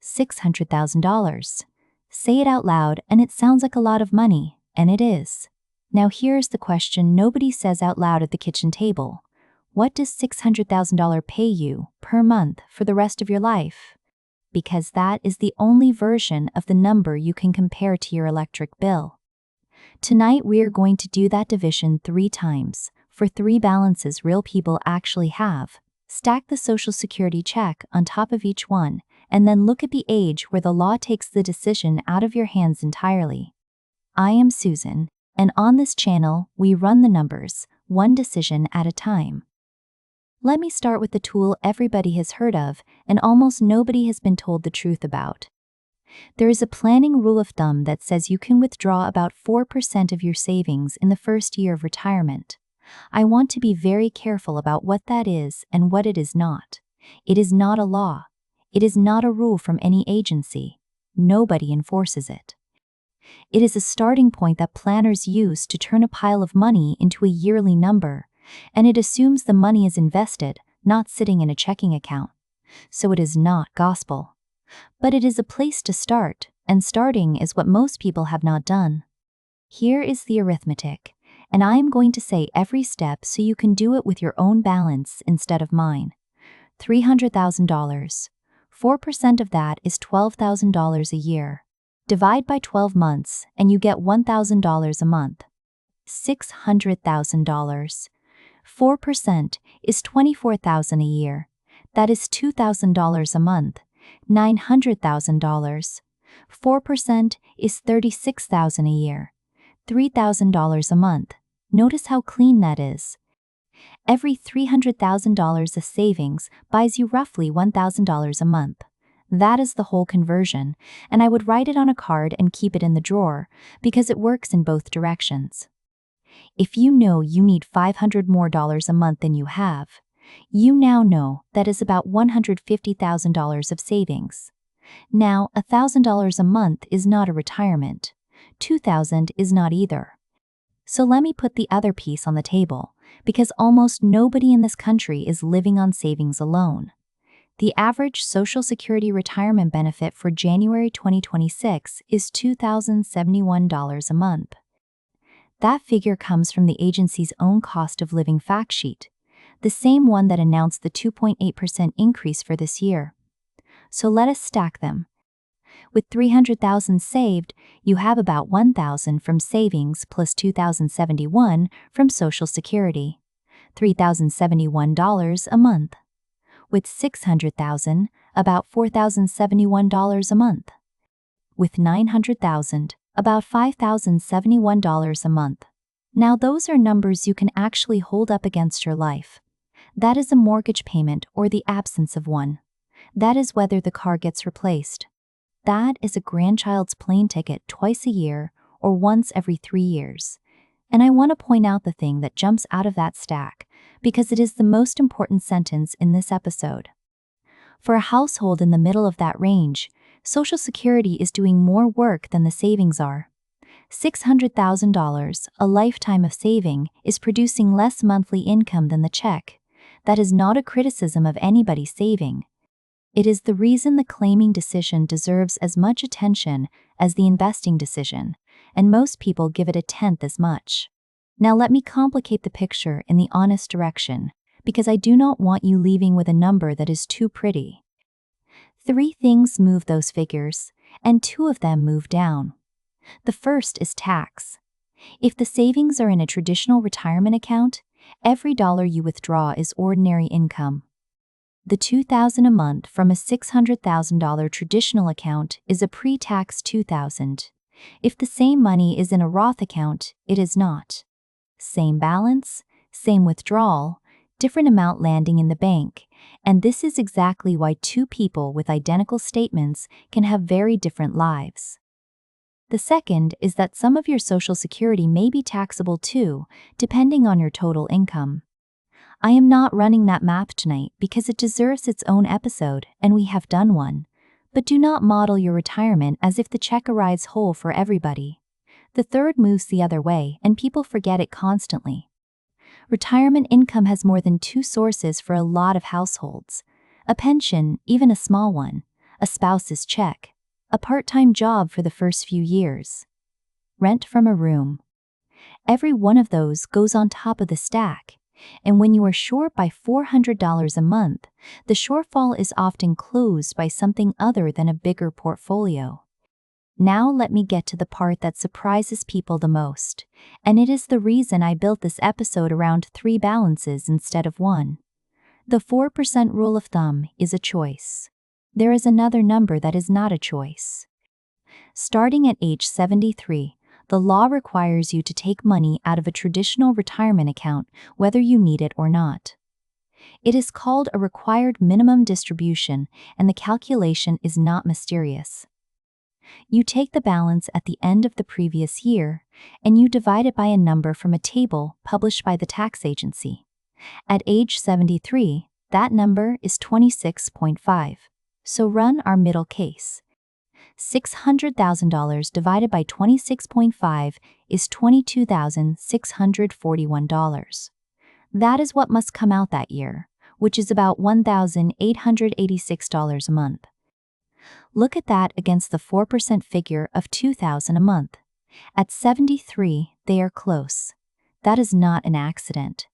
$600,000. Say it out loud and it sounds like a lot of money, and it is. Now here's the question nobody says out loud at the kitchen table. What does $600,000 pay you per month for the rest of your life? Because that is the only version of the number you can compare to your electric bill. Tonight we're going to do that division 3 times, for 3 balances real people actually have. Stack the Social Security check on top of each one, and then look at the age where the law takes the decision out of your hands entirely. I am Susan, and on this channel, we run the numbers, one decision at a time. Let me start with the tool everybody has heard of and almost nobody has been told the truth about. There is a planning rule of thumb that says you can withdraw about 4% of your savings in the first year of retirement. I want to be very careful about what that is and what it is not. It is not a law. It is not a rule from any agency. Nobody enforces it. It is a starting point that planners use to turn a pile of money into a yearly number, and it assumes the money is invested, not sitting in a checking account. So it is not gospel. But it is a place to start, and starting is what most people have not done. Here is the arithmetic, and I am going to say every step so you can do it with your own balance instead of mine. $300,000. 4% of that is $12,000 a year. Divide by 12 months and you get $1,000 a month. $600,000. 4% is $24,000 a year. That is $2,000 a month. $900,000. 4% is $36,000 a year. $3,000 a month. Notice how clean that is. Every $300,000 of savings buys you roughly $1,000 a month. That is the whole conversion, and I would write it on a card and keep it in the drawer, because it works in both directions. If you know you need $500 more a month than you have, you now know that is about $150,000 of savings. Now, $1,000 a month is not a retirement. $2,000 is not either. So let me put the other piece on the table, because almost nobody in this country is living on savings alone. The average Social Security retirement benefit for January 2026 is $2,071 a month. That figure comes from the agency's own cost of living fact sheet, the same one that announced the 2.8% increase for this year. So let us stack them. With $300,000 saved, you have about $1,000 from savings plus $2,071 from Social Security. $3,071 a month. With $600,000, about $4,071 a month. With $900,000, about $5,071 a month. Now those are numbers you can actually hold up against your life. That is a mortgage payment or the absence of one. That is whether the car gets replaced. That is a grandchild's plane ticket twice a year or once every 3 years. And I want to point out the thing that jumps out of that stack, because it is the most important sentence in this episode. For a household in the middle of that range, Social Security is doing more work than the savings are. $600,000, a lifetime of saving, is producing less monthly income than the check. That is not a criticism of anybody saving. It is the reason the claiming decision deserves as much attention as the investing decision, and most people give it 1/10 as much. Now let me complicate the picture in the honest direction, because I do not want you leaving with a number that is too pretty. 3 things move those figures, and 2 of them move down. The first is tax. If the savings are in a traditional retirement account, every dollar you withdraw is ordinary income. The $2,000 a month from a $600,000 traditional account is a pre-tax $2,000. If the same money is in a Roth account, it is not. Same balance, same withdrawal, different amount landing in the bank, and this is exactly why 2 people with identical statements can have very different lives. The second is that some of your Social Security may be taxable too, depending on your total income. I am not running that math tonight because it deserves its own episode, and we have done one. But do not model your retirement as if the check arrives whole for everybody. The third moves the other way, and people forget it constantly. Retirement income has more than 2 sources for a lot of households. A pension, even a small one, A spouse's check. A part-time job for the first few years. Rent from a room. Every one of those goes on top of the stack. And when you are short by $400 a month, the shortfall is often closed by something other than a bigger portfolio. Now let me get to the part that surprises people the most, and it is the reason I built this episode around 3 balances instead of 1. The 4% rule of thumb is a choice. There is another number that is not a choice. Starting at age 73, the law requires you to take money out of a traditional retirement account whether you need it or not. It is called a required minimum distribution, and the calculation is not mysterious. You take the balance at the end of the previous year, and you divide it by a number from a table published by the tax agency. At age 73, that number is 26.5. So run our middle case. $600,000 divided by 26.5 is $22,641. That is what must come out that year, which is about $1,886 a month. Look at that against the 4% figure of $2,000 a month. At 73, they are close. That is not an accident.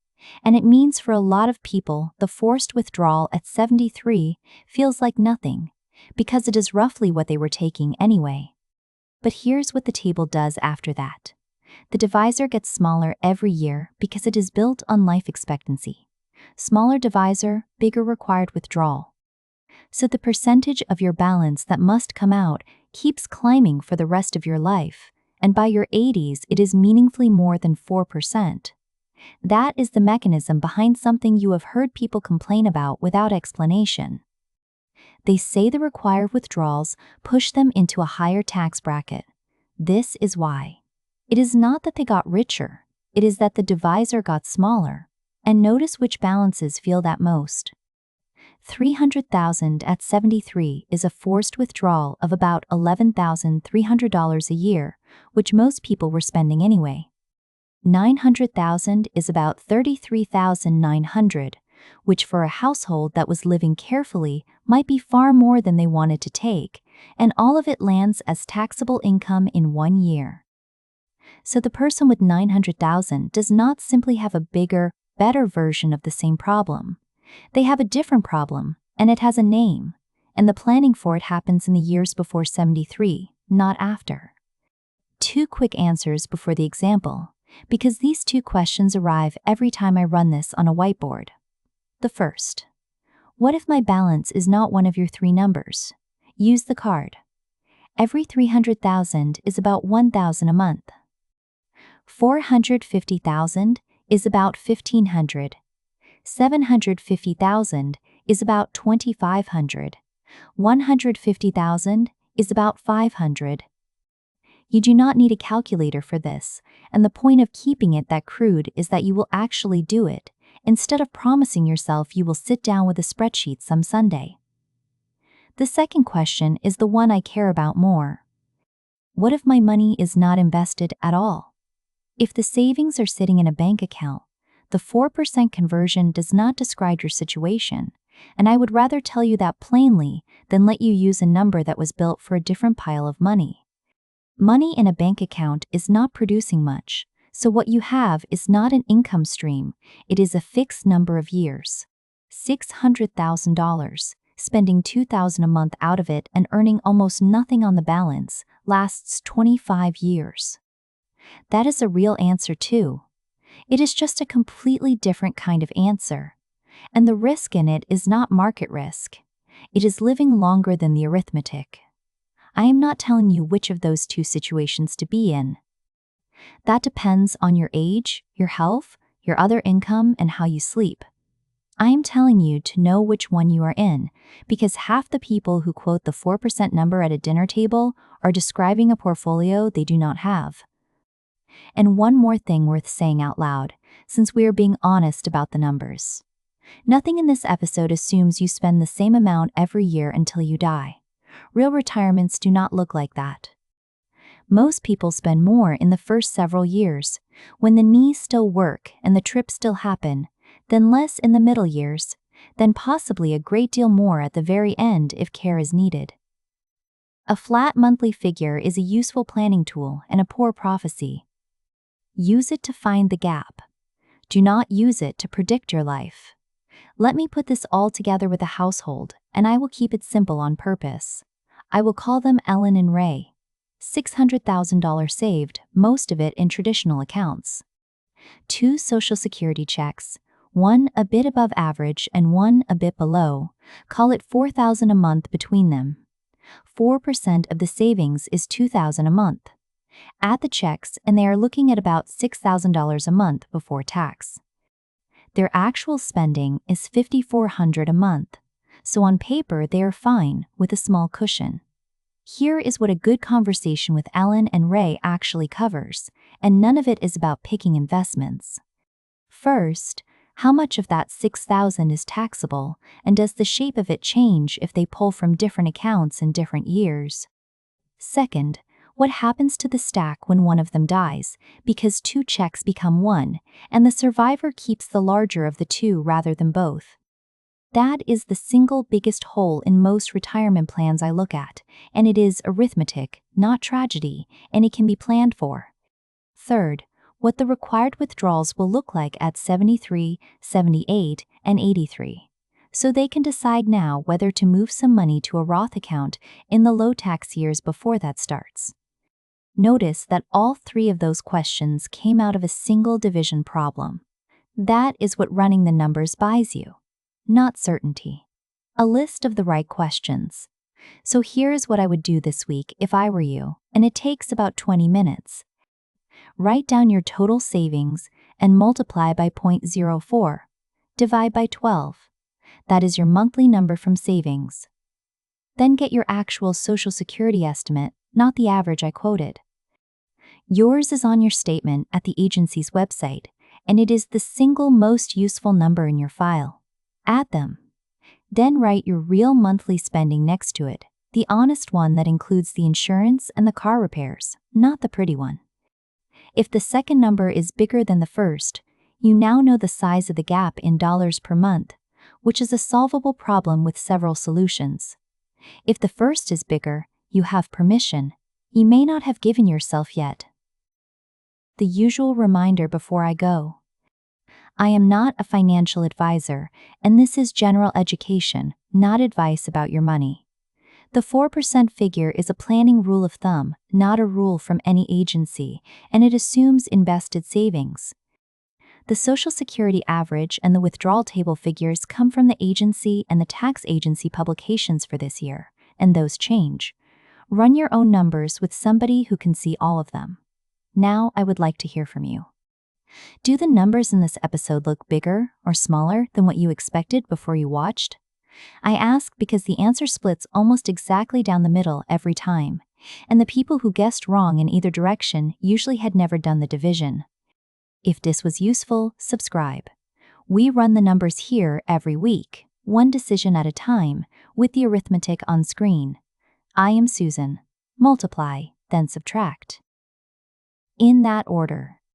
And it means for a lot of people, the forced withdrawal at 73 feels like nothing, because it is roughly what they were taking anyway. But here's what the table does after that. The divisor gets smaller every year because it is built on life expectancy. Smaller divisor, bigger required withdrawal. So the percentage of your balance that must come out keeps climbing for the rest of your life, and by your 80s it is meaningfully more than 4%. That is the mechanism behind something you have heard people complain about without explanation. They say the required withdrawals push them into a higher tax bracket. This is why. It is not that they got richer, it is that the divisor got smaller. And notice which balances feel that most. $300,000 at 73 is a forced withdrawal of about $11,300 a year, which most people were spending anyway. $900,000 is about $33,900, which for a household that was living carefully might be far more than they wanted to take, and all of it lands as taxable income in 1 year. So the person with $900,000 does not simply have a bigger, better version of the same problem. They have a different problem, and it has a name, and the planning for it happens in the years before 73, not after. 2 quick answers before the example, because these 2 questions arrive every time I run this on a whiteboard. The first. What if my balance is not one of your 3 numbers? Use the card. Every $300,000 is about $1,000 a month. $450,000 is about $1,500. $750,000 is about $2,500. $150,000 is about $500. You do not need a calculator for this, and the point of keeping it that crude is that you will actually do it, instead of promising yourself you will sit down with a spreadsheet some Sunday. The second question is the one I care about more. What if my money is not invested at all? If the savings are sitting in a bank account, the 4% conversion does not describe your situation, and I would rather tell you that plainly than let you use a number that was built for a different pile of money. Money in a bank account is not producing much, so what you have is not an income stream, it is a fixed number of years. $600,000, spending $2,000 a month out of it and earning almost nothing on the balance, lasts 25 years. That is a real answer too. It is just a completely different kind of answer. And the risk in it is not market risk. It is living longer than the arithmetic. I am not telling you which of those 2 situations to be in. That depends on your age, your health, your other income, and how you sleep. I am telling you to know which one you are in, because half the people who quote the 4% number at a dinner table are describing a portfolio they do not have. And one more thing worth saying out loud, since we are being honest about the numbers. Nothing in this episode assumes you spend the same amount every year until you die. Real retirements do not look like that. Most people spend more in the first several years, when the knees still work and the trips still happen, then less in the middle years, then possibly a great deal more at the very end if care is needed. A flat monthly figure is a useful planning tool and a poor prophecy. Use it to find the gap. Do not use it to predict your life. Let me put this all together with a household, and I will keep it simple on purpose. I will call them Ellen and Ray. $600,000 saved, most of it in traditional accounts. 2 Social Security checks, one a bit above average and one a bit below. Call it $4,000 a month between them. 4% of the savings is $2,000 a month. Add the checks and they are looking at about $6,000 a month before tax. Their actual spending is $5,400 a month, so on paper they are fine with a small cushion. Here is what a good conversation with Ellen and Ray actually covers, and none of it is about picking investments. First, how much of that $6,000 is taxable, and does the shape of it change if they pull from different accounts in different years? Second, what happens to the stack when one of them dies, because 2 checks become one, and the survivor keeps the larger of the 2 rather than both? That is the single biggest hole in most retirement plans I look at, and it is arithmetic, not tragedy, and it can be planned for. Third, what the required withdrawals will look like at 73, 78, and 83. So they can decide now whether to move some money to a Roth account in the low tax years before that starts. Notice that all 3 of those questions came out of a single division problem. That is what running the numbers buys you, not certainty. A list of the right questions. So here's what I would do this week if I were you, and it takes about 20 minutes. Write down your total savings and multiply by 0.04. Divide by 12. That is your monthly number from savings. Then get your actual Social Security estimate, not the average I quoted. Yours is on your statement at the agency's website, and it is the single most useful number in your file. Add them. Then write your real monthly spending next to it, the honest one that includes the insurance and the car repairs, not the pretty one. If the second number is bigger than the first, you now know the size of the gap in dollars per month, which is a solvable problem with several solutions. If the first is bigger, you have permission. You may not have given yourself yet. The usual reminder before I go. I am not a financial advisor, and this is general education, not advice about your money. The 4% figure is a planning rule of thumb, not a rule from any agency, and it assumes invested savings. The Social Security average and the withdrawal table figures come from the agency and the tax agency publications for this year, and those change. Run your own numbers with somebody who can see all of them. Now I would like to hear from you. Do the numbers in this episode look bigger or smaller than what you expected before you watched? I ask because the answer splits almost exactly down the middle every time, and the people who guessed wrong in either direction usually had never done the division. If this was useful, subscribe. We run the numbers here every week, one decision at a time, with the arithmetic on screen. I am Susan. Multiply, then subtract. In that order.